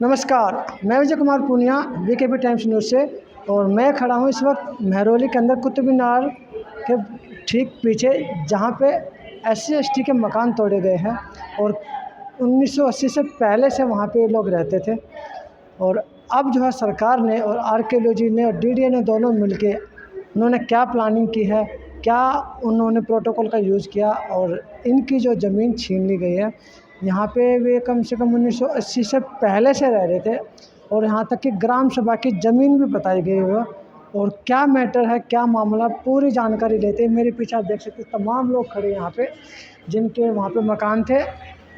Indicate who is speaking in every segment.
Speaker 1: नमस्कार, मैं Vijay Kumar Poonia VKB Times News से। और मैं खड़ा हूँ इस वक्त महरौली के अंदर कुतुब मीनार के ठीक पीछे, जहाँ पे SC/ST के मकान तोड़े गए हैं और 1980 से पहले से वहाँ पे लोग रहते थे। और अब जो है सरकार ने और आर्कियोलॉजी ने और DDA ने दोनों मिलके उन्होंने क्या प्लानिंग की है, क्या उन्होंने प्रोटोकॉल का यूज़ किया और इनकी जो ज़मीन छीन ली गई है। यहाँ पे वे कम से कम 1980 से पहले से रह रहे थे और यहाँ तक कि ग्राम सभा की ज़मीन भी बताई गई है। और क्या मैटर है, क्या मामला, पूरी जानकारी लेते हैं। मेरे पीछे आप देख सकते हैं तमाम लोग खड़े यहाँ पे, जिनके वहाँ पे मकान थे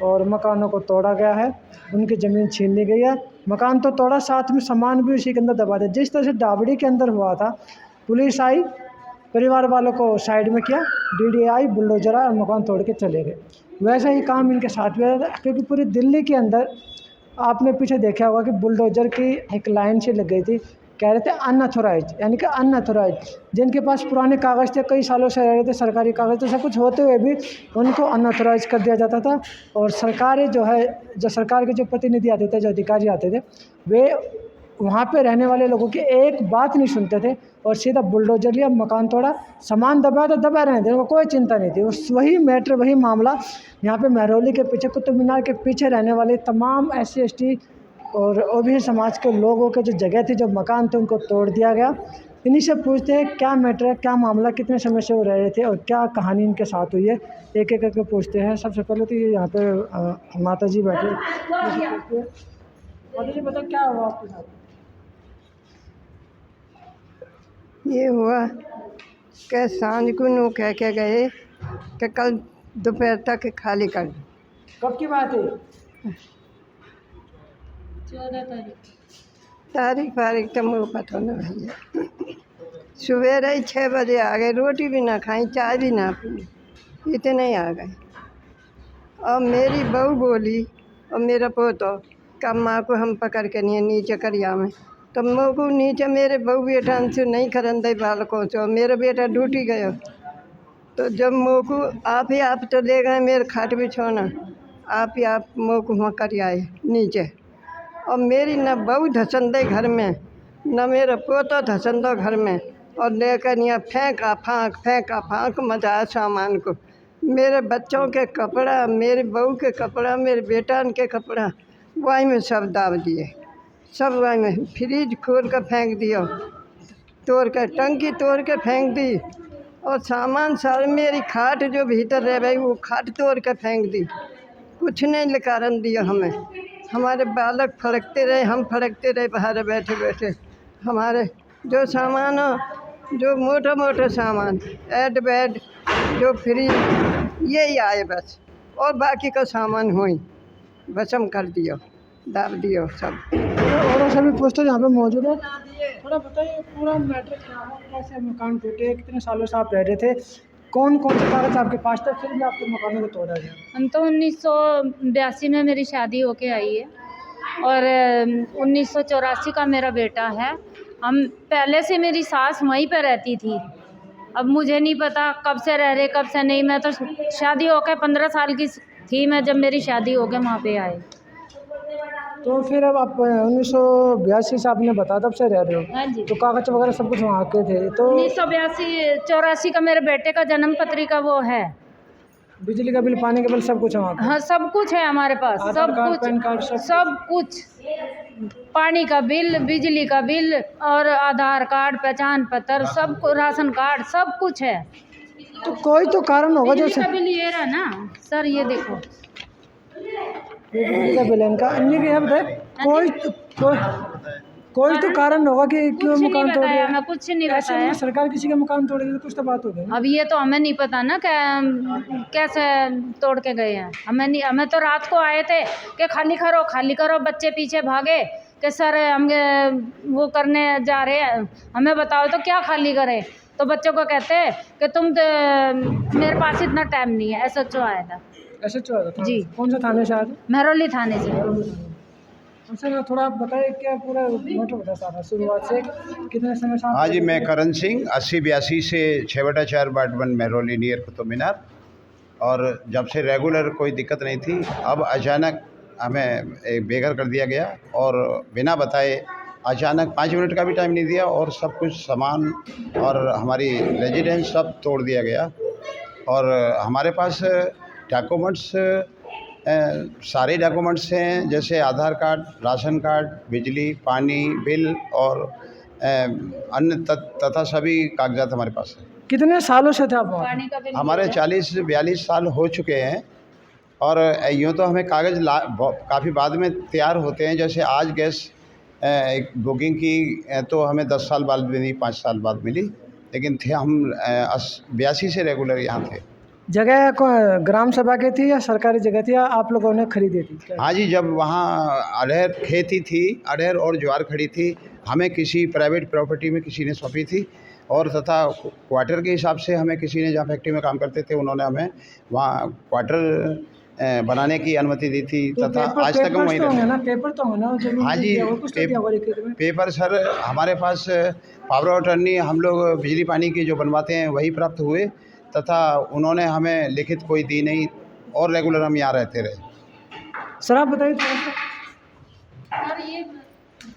Speaker 1: और मकानों को तोड़ा गया है, उनकी ज़मीन छीन ली गई है। मकान तो तोड़ा, साथ में सामान भी उसी के अंदर दबा दिया। जिस तरह से डाबड़ी के अंदर हुआ था, पुलिस आई, परिवार वालों को साइड में किया, DDA आई, बुलडोजर आया और मकान तोड़ के चले गए। वैसा ही काम इनके साथ भी है, क्योंकि पूरी दिल्ली के अंदर आपने पीछे देखा होगा कि बुलडोजर की एक लाइन से लग गई थी। कह रहे थे अनऑथोराइज, यानी कि अनऑथोराइज, जिनके पास पुराने कागज़ थे, कई सालों से रह रहे थे, सरकारी कागज़ तो सब कुछ होते हुए भी उनको अनऑथोराइज कर दिया जाता था। और सरकारें जो है, जो सरकार के जो प्रतिनिधि आते थे, जो अधिकारी आते थे, वे वहाँ पे रहने वाले लोगों की एक बात नहीं सुनते थे और सीधा बुलडोजर लिया, मकान तोड़ा, सामान दबाया तो दबा रहे थे, उनको कोई चिंता नहीं थी। उस वही मैटर, वही मामला यहाँ पे महरौली के पीछे, कुतुब मीनार के पीछे रहने वाले तमाम SC/ST और OBC समाज के लोगों के जो जगह थी, जो मकान थे, उनको तोड़ दिया गया। इन्हीं से पूछते हैं क्या मैटर है, क्या मामला, कितने समय से वो रह रहे थे और क्या कहानी इनके साथ हुई है। एक एक करके पूछते हैं। सबसे पहले तो ये यहाँ पे माता जी बैठे, माता जी बताओ क्या हुआ आपके साथ।
Speaker 2: ये हुआ कि सांझ को नू कह के गए कि कल दोपहर तक खाली कर दो।
Speaker 1: कब की बात है?
Speaker 3: 14
Speaker 2: तारीख फारीख तो मुझे पता न भैया। सवेरे ही 6 बजे आ गए, रोटी भी ना खाई, चाय भी ना पी, इतने ही आ गए। और मेरी बहू बोली और मेरा पोतो का माँ को हम पकड़ के नहीं नीचे करिया में, तो मोको नीचे मेरे बहू बेटा से नहीं करन दे बालकों से, मेरा बेटा ड्यूटी गया। तो जब मोको आप तो ले गए मेरे खाट बिछोना, आप मोको वहाँ कर आए नीचे। और मेरी न बहू धसन दे घर में, न मेरा पोता धसन दो घर में, और लेकर यहाँ फेंका फाँक मचाया सामान को। मेरे बच्चों के कपड़ा, मेरी बहू के कपड़ा, मेरे बेटान के कपड़ा वही में सब दाब दिए, सब वही में। फ्रिज खोल कर फेंक दिया, तोड़ कर टंकी तोड़ के फेंक दी। और सामान सारे, मेरी खाट जो भीतर रह गई वो खाट तोड़ के फेंक दी। कुछ नहीं निकारण दिया हमें। हमारे बालक फड़कते रहे, हम फड़कते रहे बाहर बैठे बैठे। हमारे जो सामान हो, जो मोटा मोटा सामान, एड बेड, जो फ्रिज, यही आए बस। और बाकी का सामान हुई भस्म कर दियो, दाब दियो सब।
Speaker 1: और सभी पोस्टर यहाँ पे मौजूद है। थोड़ा बताइए पूरा मैटर क्या है, कैसे मकान टूटे, कितने सालों से आप रह रहे थे, कौन कौन से कागज आपके पास थे, फिर भी आपके मकानों को तोड़ा गया।
Speaker 3: हम तो 1982 में मेरी शादी होके आई है और 1984 का मेरा बेटा है। हम पहले से, मेरी सास वहीं पे रहती थी। अब मुझे नहीं पता कब से रह रहे, कब से नहीं। मैं तो शादी होकर 15 साल की थी मैं जब मेरी शादी होकर वहाँ पे आए।
Speaker 1: तो फिर अब आप 1982 से आपने बताया तब से रह रहे हो।
Speaker 3: हाँ जी।
Speaker 1: तो कागज वगैरह सब कुछ वहाँ के थे। तो
Speaker 3: 1982-84 का मेरे बेटे का जन्म पत्रिका वो है,
Speaker 1: बिजली का बिल, पानी का बिल, सब कुछ वहाँ पे।
Speaker 3: हाँ सब कुछ है हमारे पास,
Speaker 1: आधार
Speaker 3: सब
Speaker 1: कार्ड,
Speaker 3: कुछ,
Speaker 1: पैन कार्ड,
Speaker 3: सब कुछ, पानी का बिल, बिजली का बिल और आधार कार्ड, पहचान पत्र, सब, राशन कार्ड, सब कुछ है।
Speaker 1: तो कोई तो कारण होगा जो
Speaker 3: बिजली का बिल ये रहा ना सर, ये देखो
Speaker 1: बिजली का बिल है इनका। इन्हीं के अब कोई तो कारण होगा कि क्यों
Speaker 3: कुछ नहीं
Speaker 1: मकान तोड़
Speaker 3: बताया,
Speaker 1: दिया।
Speaker 3: मैं कुछ नहीं
Speaker 1: ऐसे
Speaker 3: बताया।
Speaker 1: में सरकार किसी का मकान तोड़ देती तो कुछ तो बात हो गई।
Speaker 3: अब ये तो हमें नहीं पता ना कैसे तोड़ के गए हैं। हमें नहीं, हमें तो रात को आए थे कि खाली करो, बच्चे पीछे भागे कि सर हम वो करने जा रहे हैं, हमें बताओ तो क्या खाली करें। तो बच्चों को कहते हैं कि तुम मेरे पास इतना टाइम नहीं है। SHO आया था।
Speaker 1: SHO आया था
Speaker 3: जी।
Speaker 1: कौन सा थाने से आया था?
Speaker 3: महरौली थाने से।
Speaker 1: सर थोड़ा आप बताइए क्या पूरा मैटर बता सारा शुरुआत से कितने समय से।
Speaker 4: हाँ जी, मैं करण सिंह 80-82 से 6/4 वार्ड 1 महरौली नियर कुतुब मीनार। और जब से रेगुलर कोई दिक्कत नहीं थी, अब अचानक हमें बेघर कर दिया गया और बिना बताए अचानक 5 मिनट का भी टाइम नहीं दिया और सब कुछ सामान और हमारी रेजिडेंस सब तोड़ दिया गया। और हमारे पास डॉक्यूमेंट्स सारे डॉक्यूमेंट्स हैं, जैसे आधार कार्ड, राशन कार्ड, बिजली, पानी बिल और अन्य तथा सभी कागजात हमारे पास हैं।
Speaker 1: कितने सालों से थे आप वहाँ?
Speaker 3: पानी का बिल
Speaker 4: हमारे 40-42 साल हो चुके हैं और यूँ तो हमें कागज़ काफ़ी बाद में तैयार होते हैं। जैसे आज गैस एक बुकिंग की तो हमें 10 साल बाद मिली, 5 साल बाद मिली, लेकिन थे हम 82 से रेगुलर यहाँ थे।
Speaker 1: जगह ग्राम सभा की थी या सरकारी जगह थी या आप लोगों ने खरीदी थी?
Speaker 4: हाँ जी, जब वहाँ अरहर खेती थी, अरहर और ज्वार खड़ी थी, हमें किसी प्राइवेट प्रॉपर्टी में किसी ने सौंपी थी और तथा क्वार्टर के हिसाब से हमें किसी ने, जहाँ फैक्ट्री में काम करते थे, उन्होंने हमें वहाँ क्वार्टर बनाने की अनुमति दी थी तथा आज तक हम वहीं रहते हैं।
Speaker 1: पेपर तो होना जमीन।
Speaker 4: हाँ जी, पेपर सर हमारे पास पावर ऑफ अटर्नी हम लोग बिजली पानी की जो बनवाते हैं वही प्राप्त हुए तथा उन्होंने हमें लिखित कोई दी नहीं और रेगुलर हम यहाँ रहते रहे।
Speaker 1: सर आप बताइए
Speaker 3: सर, ये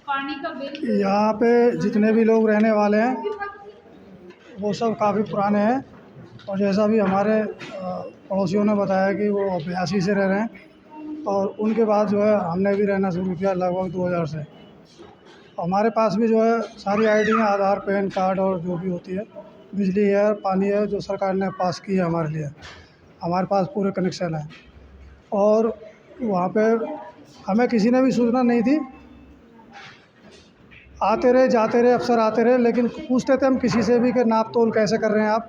Speaker 3: पानी का बिल
Speaker 5: यहाँ पे जितने भी लोग रहने वाले हैं वो सब काफ़ी पुराने हैं और जैसा भी हमारे पड़ोसियों ने बताया कि वो 82 से रह रहे हैं और उनके बाद जो है हमने भी रहना शुरू किया लगभग 2000 से। हमारे पास भी जो है सारी आईडी हैं, आधार, पैन कार्ड और जो भी होती है, बिजली है, पानी है, जो सरकार ने पास की है हमारे लिए, हमारे पास पूरे कनेक्शन है। और वहाँ पे हमें किसी ने भी सूचना नहीं थी, आते रहे जाते रहे अफसर आते रहे, लेकिन पूछते थे हम किसी से भी कि नाप तोल कैसे कर रहे हैं आप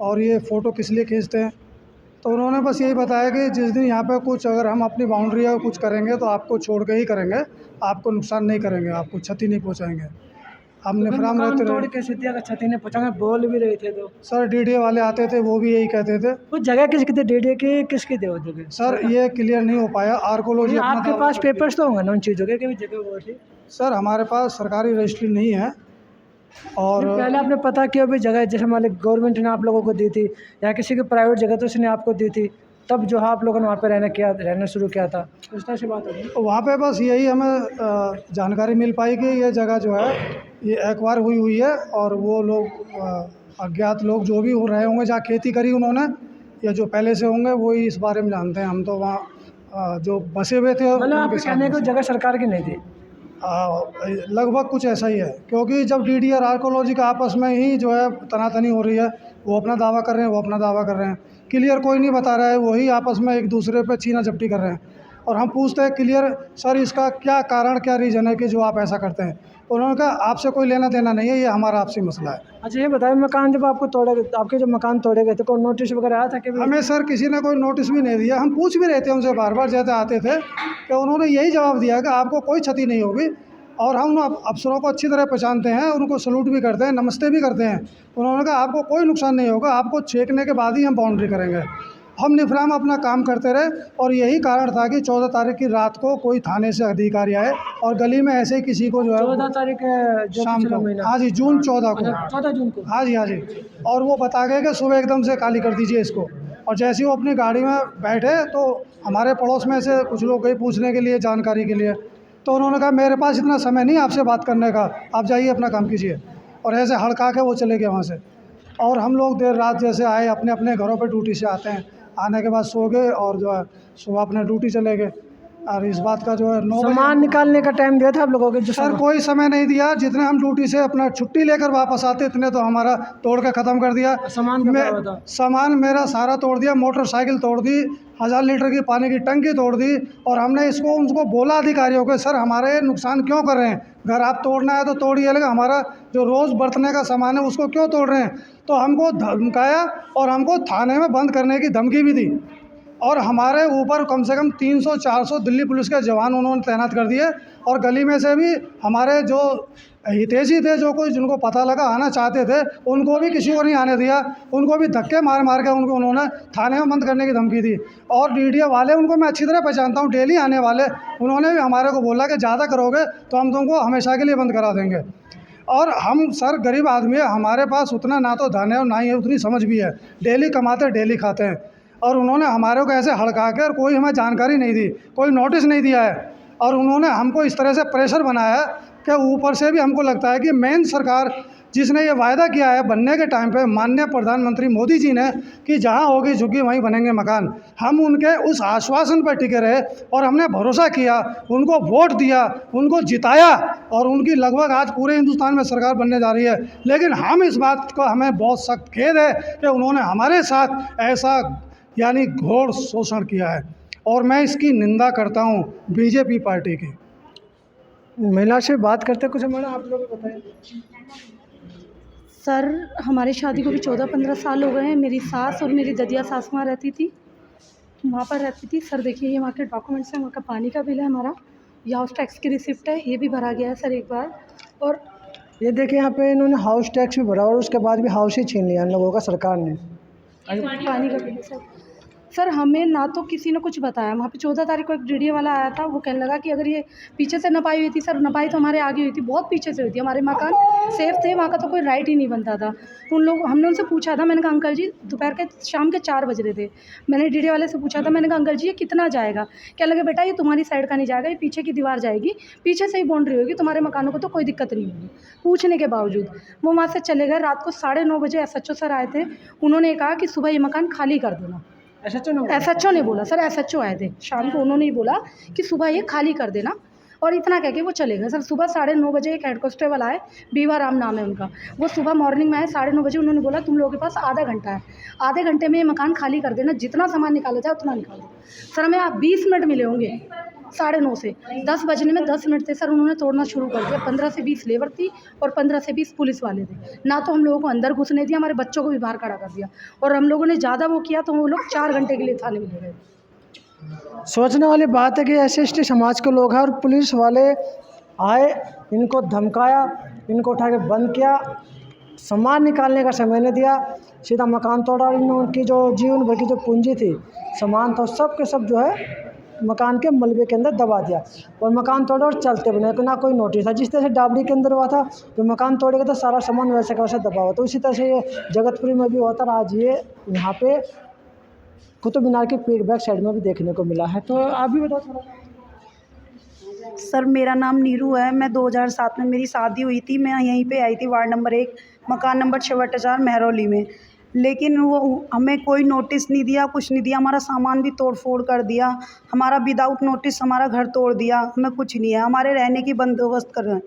Speaker 5: और ये फ़ोटो किस लिए खींचते हैं, तो उन्होंने बस यही बताया कि जिस दिन यहाँ पे कुछ अगर हम अपनी बाउंड्री या कुछ करेंगे तो आपको छोड़ के ही करेंगे, आपको नुकसान नहीं करेंगे, आपको क्षति नहीं पहुँचाएंगे। हम निफराम रहते रहे।
Speaker 1: कैसे दिया अगर क्षति ने पहुँचा, बोल भी रहे थे तो
Speaker 5: सर डीडीए वाले आते थे, वो भी यही कहते थे।
Speaker 1: वो जगह किसकी थी? डीडीए की किसकी थी वो जगह?
Speaker 5: सर ये क्लियर नहीं हो पाया, आर्कोलॉजी
Speaker 1: आपके पास पेपर्स तो होंगे ना उन चीज़ों के कि जगह वो थी?
Speaker 5: सर हमारे पास सरकारी रजिस्ट्री नहीं है। और
Speaker 1: पहले आपने पता किया भी जगह जैसे मान ली गवर्नमेंट ने आप लोगों को दी थी या किसी की प्राइवेट जगह तो उसने आपको दी थी, तब जो है आप लोगों ने वहाँ पे रहना शुरू किया था, उस तरह से बात होगी।
Speaker 5: तो वहाँ पे बस यही हमें जानकारी मिल पाई कि ये जगह जो है ये एक्वायर हुई है और वो लोग अज्ञात लोग जो भी हो रहे होंगे, जहाँ खेती करी उन्होंने या जो पहले से होंगे वही इस बारे में जानते हैं। हम तो वहाँ जो बसे हुए थे
Speaker 1: मतलब आप कहने को जगह सरकार की नहीं थी?
Speaker 5: लगभग कुछ ऐसा ही है, क्योंकि जब डीडी और आर्कोलॉजी का आपस में ही जो है तनातनी हो रही है, वो अपना दावा कर रहे हैं, वो अपना दावा कर रहे हैं, क्लियर कोई नहीं बता रहा है, वही आपस में एक दूसरे पे छीना झपटी कर रहे हैं। और हम पूछते हैं क्लियर सर इसका क्या कारण, क्या रीज़न है कि जो आप ऐसा करते हैं? उन्होंने कहा आपसे कोई लेना देना नहीं है, ये हमारा आपसी मसला है।
Speaker 1: अच्छा ये बताइए, मकान जब आपको तोड़े गए, आपके जब मकान तोड़े गए थे कोई नोटिस वगैरह आया था कि
Speaker 5: हमें सर किसी ने कोई नोटिस भी नहीं दिया। हम पूछ भी रहे थे उनसे बार बार, जैसे आते थे, कि उन्होंने यही जवाब दिया कि आपको कोई क्षति नहीं होगी। और हम अफसरों को अच्छी तरह पहचानते हैं, उनको सलूट भी करते हैं, नमस्ते भी करते हैं। उन्होंने कहा आपको कोई नुकसान नहीं होगा, आपको छेकने के बाद ही हम बाउंड्री करेंगे। हम निफराम अपना काम करते रहे और यही कारण था कि 14 तारीख की रात को कोई थाने से अधिकारी आए और गली में ऐसे ही किसी को जो है
Speaker 1: 14 तारीख
Speaker 5: शाम को, हाँ जी जून 14 को,
Speaker 1: 14 जून को,
Speaker 5: हाँ जी, और वो बता गए कि सुबह एकदम से खाली कर दीजिए इसको। और जैसे ही वो अपनी गाड़ी में बैठे तो हमारे पड़ोस में से कुछ लोग गए पूछने के लिए, जानकारी के लिए, तो उन्होंने कहा मेरे पास इतना समय नहीं आपसे बात करने का, आप जाइए अपना काम कीजिए। और ऐसे हड़का के वो चले गए वहाँ से। और हम लोग देर रात जैसे आए, अपने अपने घरों पे ड्यूटी से आते हैं, आने के बाद सो गए और जो है सुबह अपने ड्यूटी चले गए। और इस बात का जो है 9
Speaker 1: सामान निकालने का टाइम दिया था आप लोगों के? जो
Speaker 5: सर कोई समय नहीं दिया, जितने हम ड्यूटी से अपना छुट्टी लेकर वापस आते इतने तो हमारा तोड़ के ख़त्म कर दिया। सामान मेरा सारा तोड़ दिया, मोटरसाइकिल तोड़ दी, 1000 लीटर की पानी की टंकी तोड़ दी। और हमने उनको बोला अधिकारियों को, सर हमारे नुकसान क्यों कर रहे हैं? घर आप तोड़ना है तो तोड़िए, लेकिन हमारा जो रोज़ बरतने का सामान है उसको क्यों तोड़ रहे हैं? तो हमको धमकाया और हमको थाने में बंद करने की धमकी भी दी। और हमारे ऊपर कम से कम 300-400 दिल्ली पुलिस के जवान उन्होंने तैनात कर दिए। और गली में से भी हमारे जो हितैषी थे, जो कोई जिनको पता लगा आना चाहते थे, उनको भी किसी को नहीं आने दिया। उनको भी धक्के मार मार के उन्होंने थाने में बंद करने की धमकी दी। और डीडीए वाले, उनको मैं अच्छी तरह पहचानता हूँ, डेली आने वाले, उन्होंने भी हमारे को बोला कि ज़्यादा करोगे तो हम तुमको हमेशा के लिए बंद करा देंगे। और हम सर गरीब आदमी है, हमारे पास उतना ना तो धन है और ना ही उतनी समझ भी है, डेली कमाते डेली खाते हैं। और उन्होंने हमारे को ऐसे हड़का के और कोई हमें जानकारी नहीं दी, कोई नोटिस नहीं दिया है। और उन्होंने हमको इस तरह से प्रेशर बनाया है कि ऊपर से भी हमको लगता है कि मेन सरकार जिसने ये वायदा किया है बनने के टाइम पे माननीय प्रधानमंत्री मोदी जी ने कि जहाँ होगी झुग्गी वहीं बनेंगे मकान, हम उनके उस आश्वासन पर टिके रहे और हमने भरोसा किया, उनको वोट दिया, उनको जिताया और उनकी लगभग आज पूरे हिंदुस्तान में सरकार बनने जा रही है। लेकिन हम इस बात को हमें बहुत सख्त खेद है कि उन्होंने हमारे साथ ऐसा यानी घोर शोषण किया है और मैं इसकी निंदा करता हूँ बीजेपी पार्टी की।
Speaker 1: महिला से बात करते कुछ हमारा आप लोग बताएं।
Speaker 6: सर हमारी शादी को भी 14-15 साल हो गए हैं। मेरी सास और मेरी ददिया सास वहाँ रहती थी, वहाँ पर रहती थी। सर देखिए ये वहाँ के डॉक्यूमेंट्स हैं, वहाँ का पानी का बिल है हमारा, ये हाउस टैक्स की रिसिप्ट है, ये भी भरा गया है सर एक बार। और
Speaker 1: ये देखिए यहाँ पे इन्होंने हाउस टैक्स भी भरा और उसके बाद भी हाउस ही छीन लिया इन लोगों का सरकार ने।
Speaker 6: पानी का बिल है सर हमें ना तो किसी ने कुछ बताया। वहाँ पे 14 तारीख को एक डीडीए वाला आया था, वो कहने लगा कि अगर ये पीछे से नपाई हुई थी, सर नपाई तो हमारे आगे हुई थी, बहुत पीछे से हुई थी, हमारे मकान सेफ थे, वहाँ का तो कोई राइट ही नहीं बनता था। हमने उनसे पूछा था, मैंने कहा अंकल जी दोपहर के शाम के 4 बज रहे थे, मैंने डीडीए वाले से पूछा था, मैंने कहा अंकल जी ये कितना जाएगा? क्या लगे बेटा ये तुम्हारी साइड का नहीं जाएगा, ये पीछे की दीवार जाएगी, पीछे से ही बाउंड्री होगी, तुम्हारे मकानों को तो कोई दिक्कत नहीं होगी। पूछने के बावजूद वो वहाँ से चले गए। रात को 9:30 बजे SHO सर आए थे, उन्होंने कहा कि सुबह ये मकान खाली कर देना। SHO ने बोला सर, SHO आए थे शाम को, उन्होंने ही बोला कि सुबह ये खाली कर देना और इतना कह के वो चले गए। सर सुबह 9:30 बजे एक हेड कांस्टेबल आए, बीवा राम नाम है उनका, वो सुबह मॉर्निंग में आए 9:30 बजे। उन्होंने बोला तुम लोगों के पास आधा घंटा है, आधे घंटे में ये मकान खाली कर देना, जितना सामान निकाला जाए उतना निकाल दो। सर हमें आप 20 मिनट मिले होंगे 9:30 से 10 बजने में 10 मिनट थे सर, उन्होंने तोड़ना शुरू कर दिया। 15 से 20 लेबर थी और 15 से 20 पुलिस वाले थे। ना तो हम लोगों को अंदर घुसने दिया, हमारे बच्चों को भी बाहर खड़ा कर दिया और हम लोगों ने ज़्यादा वो किया तो वो लोग 4 घंटे के लिए थाने में ले गए।
Speaker 1: सोचने वाली बात है कि SC/ST समाज के लोग हैं और पुलिस वाले आए, इनको धमकाया, इनको उठा के बंद किया, सामान निकालने का समय नहीं दिया, सीधा मकान तोड़ा और उनकी जो जीवन भर की जो पूंजी थी, सामान था, सब के सब जो है मकान के मलबे के अंदर दबा दिया और मकान तोड़ा और चलते बने, ना कोई नोटिस था। जिस तरह से डाबरी के अंदर हुआ था, जो मकान तोड़ेगा तो सारा सामान वैसे का वैसे दबा हुआ, तो उसी तरह से ये जगतपुरी में भी हुआ था। आज ये यहाँ पे कुतुब मीनार के बैक साइड में भी देखने को मिला है। तो आप भी बताओ थोड़ा।
Speaker 6: सर मेरा नाम नीरू है, मैं 2007 में मेरी शादी हुई थी, मैं यहीं पे आई थी वार्ड नंबर 1 मकान नंबर 6/4 महरौली में, लेकिन वो हमें कोई नोटिस नहीं दिया, कुछ नहीं दिया, हमारा सामान भी तोड़ फोड़ कर दिया, हमारा विदाउट नोटिस हमारा घर तोड़ दिया, हमें कुछ नहीं है, हमारे रहने की बंदोबस्त कर रहे हैं,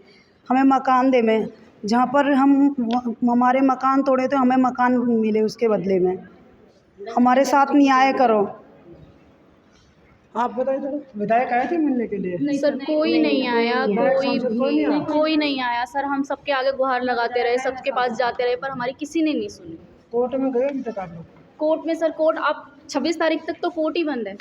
Speaker 6: हमें मकान दे में जहाँ पर हमारे मकान तोड़े तो हमें मकान मिले, उसके बदले में हमारे साथ न्याय करो।
Speaker 1: आप बताइए थोड़ा। विधायक आए थे मिलने के लिए?
Speaker 7: नहीं सर, कोई नहीं आया, कोई नहीं आया सर। हम सबके आगे गुहार लगाते रहे, सबके पास जाते रहे, पर हमारी किसी ने नहीं सुनी।
Speaker 1: कोर्ट में गए अभी तक आप लोग?
Speaker 7: कोर्ट में सर, कोर्ट अब 26 तारीख तक तो कोर्ट ही बंद है।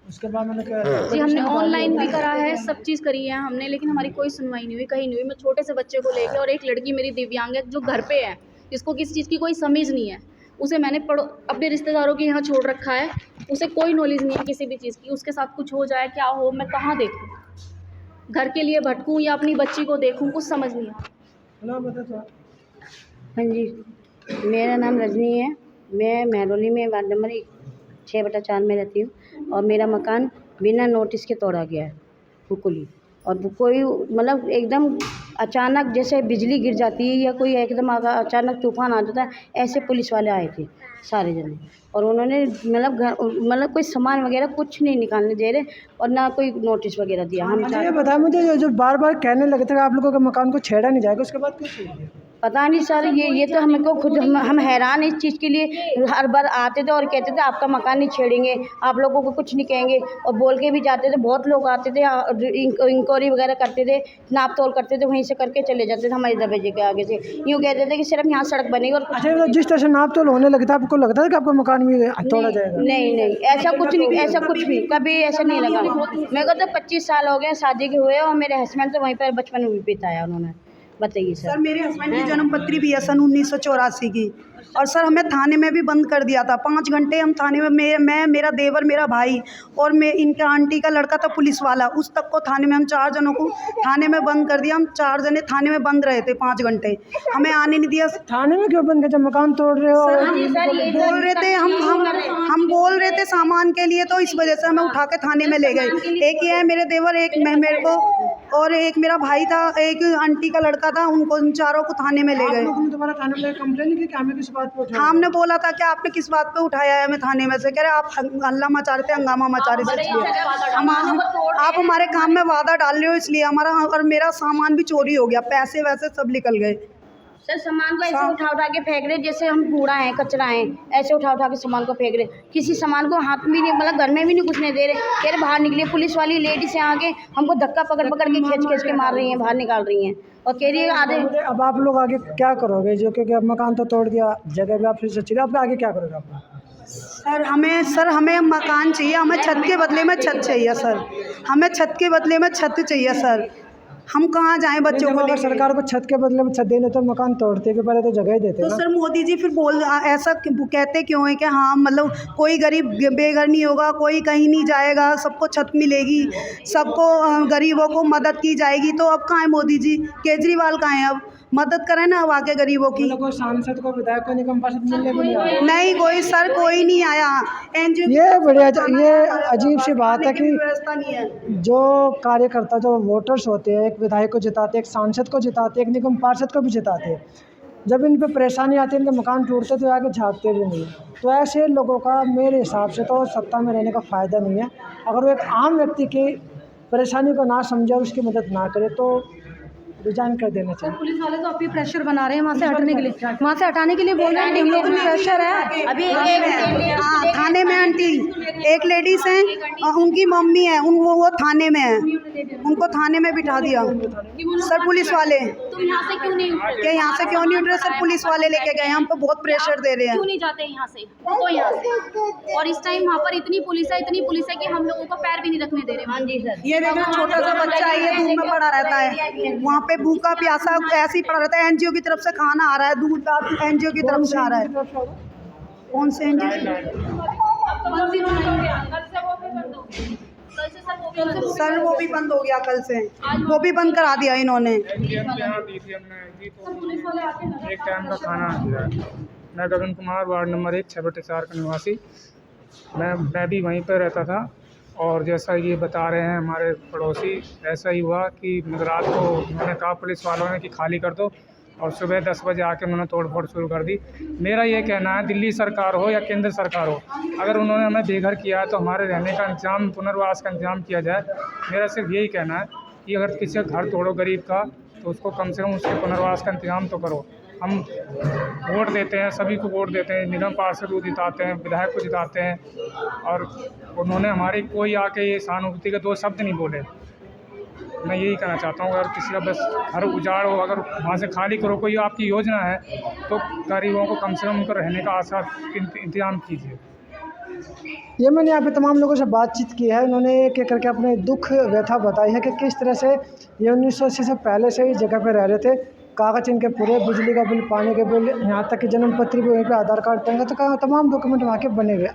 Speaker 1: उसके बाद मैंने कहा
Speaker 7: जी हमने ऑनलाइन भी करा है, सब चीज़ करी है हमने, लेकिन हमारी कोई सुनवाई नहीं हुई, कहीं नहीं हुई। मैं छोटे से बच्चे को लेकर और एक लड़की मेरी दिव्यांग है जो घर पे है, जिसको किसी चीज़ की कोई समझ नहीं है, उसे मैंने अपने रिश्तेदारों के यहाँ छोड़ रखा है, उसे कोई नॉलेज नहीं है किसी भी चीज़ की। उसके साथ कुछ हो जाए, क्या हो, मैं कहाँ देखूँ, घर के लिए भटकूँ या अपनी बच्ची को देखूँ, कुछ समझ नहीं आता।
Speaker 8: हाँ जी, मेरा नाम रजनी है, मैं महरौली में वार्ड नंबर 6/4 में रहती हूँ और मेरा मकान बिना नोटिस के तोड़ा गया है बिल्कुल ही। और कोई मतलब एकदम अचानक जैसे बिजली गिर जाती है या कोई एकदम अचानक तूफान आ जाता है, ऐसे पुलिस वाले आए थे सारे जने और उन्होंने मतलब कोई सामान वगैरह कुछ नहीं निकालने दे रहे और ना कोई नोटिस वगैरह दिया। हम
Speaker 1: ये बताया मुझे, जो बार बार कहने लगे थे आप लोगों के मकान को छेड़ा नहीं जाएगा, उसके बाद कुछ नहीं?
Speaker 8: पता नहीं सर, ये तो हमको खुद हम हैरान इस चीज़ के लिए। हर बार आते थे और कहते थे आपका मकान नहीं छेड़ेंगे, आप लोगों को कुछ नहीं कहेंगे, और बोल के भी जाते थे। बहुत लोग आते थे, इंक्वायरी वगैरह करते थे, नाप तोल करते थे, वहीं से करके चले जाते थे हमारे दरवाजे के आगे से। यूँ कहते थे कि सिर्फ यहाँ सड़क बनेगी और कुछ।
Speaker 1: अच्छा, जिस तरह से नाप तोल होने लगा था, आपको लगता था कि आपका मकान भी तोड़ा जाएगा?
Speaker 8: नहीं, ऐसा कुछ नहीं, ऐसा कुछ भी कभी ऐसा नहीं लगा। मेरे को तो 25 साल हो गए शादी के हुए और मेरे हस्बैंड तो वहीं पर बचपन में भी बिताया उन्होंने, बताइए
Speaker 9: सर
Speaker 8: सर।
Speaker 9: मेरे हस्बैंड की जन्म पत्री भी है सन 1984 की, और सर हमें थाने में भी बंद कर दिया था 5 घंटे। हम थाने में मैं मेरा देवर, मेरा भाई और मैं इनका आंटी का लड़का था पुलिस वाला, उस तक को थाने में हम 4 जनों को थाने में बंद कर दिया। हम 4 जने थाने में बंद रहे थे 5 घंटे, हमें आने नहीं दिया।
Speaker 1: थाने में क्यों बंद कर, जब मकान तोड़ रहे हो?
Speaker 9: बोल रहे थे हम बोल रहे थे सामान के लिए, तो इस वजह से हमें उठा के थाने में ले गए। एक ये है मेरे देवर, एक मेरे को, और एक मेरा भाई था, एक आंटी का लड़का था, उनको उन चारों को थाने में ले
Speaker 1: आप
Speaker 9: गए।
Speaker 1: लोगों ने दोबारा थाने में कंप्लेन की कि हमें किस बात पे उठाया?
Speaker 9: हमने बोला था कि आपने किस बात पे उठाया है हमें थाने में से, कह रहे आप हल्ला मचा रहे थे, हंगामा मचा रहे थे, इसलिए आप हमारे काम में वादा डाल रहे हो, इसलिए हमारा और मेरा सामान भी चोरी हो गया, पैसे वैसे सब निकल गए।
Speaker 8: सर सामान को ऐसे उठा के फेंक रहे जैसे हम कूड़ा है, कचरा है, ऐसे उठा के सामान को फेंक रहे। किसी सामान को हाथ भी नहीं, मतलब घर में भी नहीं घुसने दे रहे। कह रहे बाहर निकले, पुलिस वाली लेडीज से आके हमको धक्का पकड़ के खींच के मार रही हैं, बाहर निकाल रही हैं और कह रही है आधे।
Speaker 1: अब आप लोग आगे क्या करोगे? जो क्योंकि अब मकान तो तोड़ दिया, जगह भी आप फिर से चले, अब आगे क्या करोगे आप?
Speaker 9: सर हमें मकान चाहिए, हमें छत के बदले में छत चाहिए सर, हमें छत के बदले में छत चाहिए सर। हम कहाँ जाएं बच्चों को लेकर?
Speaker 1: सरकार को छत के बदले में छत देने तो मकान तोड़ते के पहले तो जगह ही देते
Speaker 9: तो
Speaker 1: ना।
Speaker 9: सर मोदी जी फिर ऐसा कहते क्यों है कि हाँ मतलब कोई गरीब बेघर नहीं होगा, कोई कहीं नहीं जाएगा, सबको छत मिलेगी, सबको गरीबों को मदद की जाएगी। तो अब कहाँ है मोदी जी? केजरीवाल कहाँ है? अब मदद करें ना अब आके गरीबों की।
Speaker 1: कोई सांसद को, विधायक को निगम पार्षद मिलने भी नहीं आया?
Speaker 9: नहीं कोई सर, कोई नहीं आया। एनजीओ
Speaker 1: ये बढ़िया, ये अजीब सी बात है कि
Speaker 9: व्यवस्था नहीं है।
Speaker 1: जो कार्यकर्ता, जो वोटर्स होते हैं, एक विधायक को जिताते, एक सांसद को जिताते, एक निगम पार्षद को भी जिताते हैं, जब इन पे परेशानी आती है, इनके मकान टूटते तो आगे झाँकते भी नहीं। तो ऐसे लोगों का मेरे हिसाब से तो सत्ता में रहने का फ़ायदा नहीं है। अगर वो एक आम व्यक्ति की परेशानी को ना समझे और उसकी मदद ना करे तो रिजाइन कर देना चाहिए।
Speaker 6: पुलिस वाले तो अभी प्रेशर बना रहे हैं वहाँ से हटने के लिए, बोल रहे हैं कि हम लोगों को प्रेशर है।
Speaker 8: अभी
Speaker 9: हाँ थाने में आंटी एक लेडीज़ हैं, उनकी मम्मी है, वो थाने में है, उनको थाने में बिठा दिया सर पुलिस वाले।
Speaker 7: तुम यहाँ से क्यों नहीं उठ
Speaker 9: क्या यहाँ से क्यों नहीं उठ रहे सर? पुलिस वाले लेके गए, हम पे बहुत प्रेशर दे रहे हैं।
Speaker 7: क्यों नहीं जाते यहाँ से? तो यहाँ से, और इस टाइम वहाँ पर इतनी पुलिस है कि हम लोगों को पैर भी नहीं रखने दे रहे।
Speaker 8: हाँ जी सर।
Speaker 9: ये देखो छोटा सा बच्चा है, ये धूप में पड़ा रहता है, वहाँ पे भूखा प्यासा ऐसे ही पड़ा रहता है। एनजीओ की तरफ से खाना आ रहा है, दूध एनजीओ की तरफ से आ रहा है। कौन से एनजीओ? सर वो भी बंद हो गया कल से, वो भी बंद करा दिया इन्होंने।
Speaker 10: एक टाइम का खाना दिया। मैं गगन कुमार, वार्ड नंबर 1 6/4 का निवासी। मैं भी वहीं पर रहता था, और जैसा ये बता रहे हैं हमारे पड़ोसी, ऐसा ही हुआ कि रात को उन्होंने कहा पुलिस वालों ने कि खाली कर दो, और सुबह 10 बजे आके उन्होंने तोड़फोड़ शुरू कर दी। मेरा ये कहना है, दिल्ली सरकार हो या केंद्र सरकार हो, अगर उन्होंने हमें बेघर किया है तो हमारे रहने का इंतजाम, पुनर्वास का इंतजाम किया जाए। मेरा सिर्फ यही कहना है कि अगर किसी का घर तोड़ो गरीब का, तो उसको कम से कम उसके पुनर्वास का इंतजाम तो करो। हम वोट देते हैं, सभी को वोट देते हैं, निगम पार्षद को जिताते हैं, विधायक को जिताते हैं, और उन्होंने हमारी कोई आके ये सहानुभूति के 2 शब्द नहीं बोले। मैं यही कहना चाहता हूँ, अगर किसी का बस घर उजाड़ हो, अगर वहाँ से खाली करो, कोई आपकी योजना है तो गरीबों को कम से कम उनको रहने का आसान इंतजाम कीजिए।
Speaker 1: ये मैंने यहाँ पे तमाम लोगों से बातचीत की है, उन्होंने एक एक करके अपने दुख व्यथा बताई है कि किस तरह से ये 1980 से पहले से इस जगह पे रह रहे थे। कागज़ इनके पूरे, बिजली का बिल, पानी के बिल, यहाँ तक कि जन्म पत्री भी वहीं पे, आधार कार्ड, पैन कार्ड, तो तमाम डॉक्यूमेंट वहाँ के बने हुए।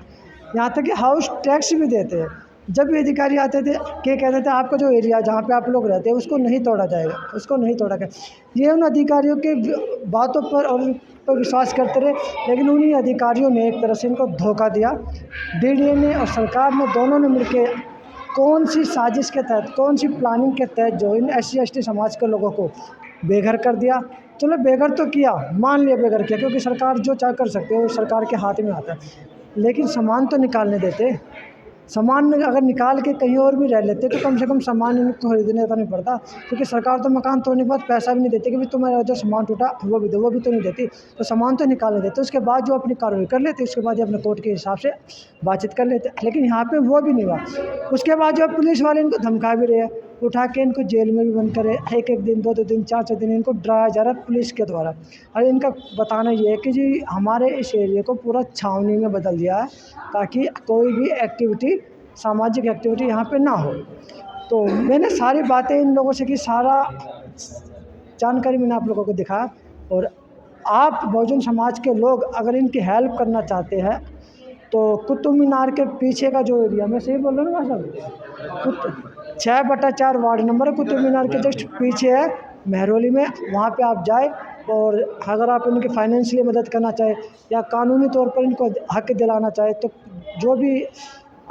Speaker 1: यहाँ तक कि हाउस टैक्स भी देते हैं। जब भी अधिकारी आते थे क्या कहते थे, आपका जो एरिया जहाँ पे आप लोग रहते हैं उसको नहीं तोड़ा जाएगा, उसको नहीं तोड़ा गया। ये उन अधिकारियों के बातों पर और उन पर विश्वास करते रहे, लेकिन उन्हीं अधिकारियों ने एक तरह से इनको धोखा दिया। डीडीए ने और सरकार ने, दोनों ने मिलकर कौन सी साजिश के तहत, कौन सी प्लानिंग के तहत जो इन SC/ST समाज के लोगों को बेघर कर दिया। चलो बेघर तो किया, मान लिया बेघर किया, क्योंकि सरकार जो चाह कर सकते है वो सरकार के हाथ में आता है, लेकिन सामान तो निकालने देते। सामान अगर निकाल के कहीं और भी रह लेते तो कम से कम सामान इनको खरीदने का नहीं पड़ता, क्योंकि सरकार तो मकान तोड़ने के बाद पैसा भी नहीं देती कि भाई तुम्हारा जो सामान टूटा वो भी दो, वो भी तो नहीं देती। तो सामान तो निकालने देते, उसके बाद जो अपनी कार्रवाई कर लेते, उसके बाद ये अपने कोर्ट के हिसाब से बातचीत कर लेते। लेकिन यहाँ पे वो भी नहीं हुआ। उसके बाद जो पुलिस वाले इनको धमका भी रहे हैं, उठा के इनको जेल में भी बंद करे, एक दिन, 2 दिन, 4 दिन इनको डराया जा रहा है पुलिस के द्वारा। और इनका बताना ये है कि जी हमारे इस एरिया को पूरा छावनी में बदल दिया है, ताकि कोई भी एक्टिविटी, सामाजिक एक्टिविटी यहाँ पे ना हो। तो मैंने सारी बातें इन लोगों से की, सारा जानकारी मैंने आप लोगों को दिखाया। और आप बहुजन समाज के लोग अगर इनकी हेल्प करना चाहते हैं तो कुतुब मीनार के पीछे का जो एरिया, मैं सही बोल रहा हूँ ना साहब, 6/4 वार्ड नंबर है, कुतुब मीनार के जस्ट पीछे है महरौली में। वहाँ पे आप जाए और अगर आप इनकी फाइनेंशियली मदद करना चाहे या कानूनी तौर पर इनको हक दिलाना चाहे तो जो भी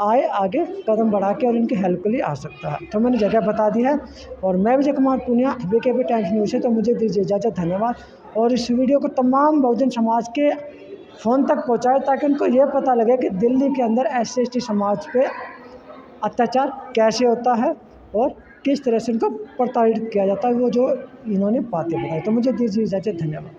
Speaker 1: आए आगे कदम बढ़ा के और इनकी हेल्प के लिए आ सकता है। तो मैंने जगह बता दी है। और मैं Vijay Kumar Poonia, BKB Times News से, तो मुझे दीजिए इजाज़त। धन्यवाद। और इस वीडियो को तमाम बहुजन समाज के फ़ोन तक पहुँचाए ताकि उनको ये पता लगे कि दिल्ली के अंदर SC/ST समाज पे अत्याचार कैसे होता है और किस तरह से उनको प्रताड़ित किया जाता है, वो जो इन्होंने बातें बताई। तो मुझे दीजिए इजाज़त। धन्यवाद।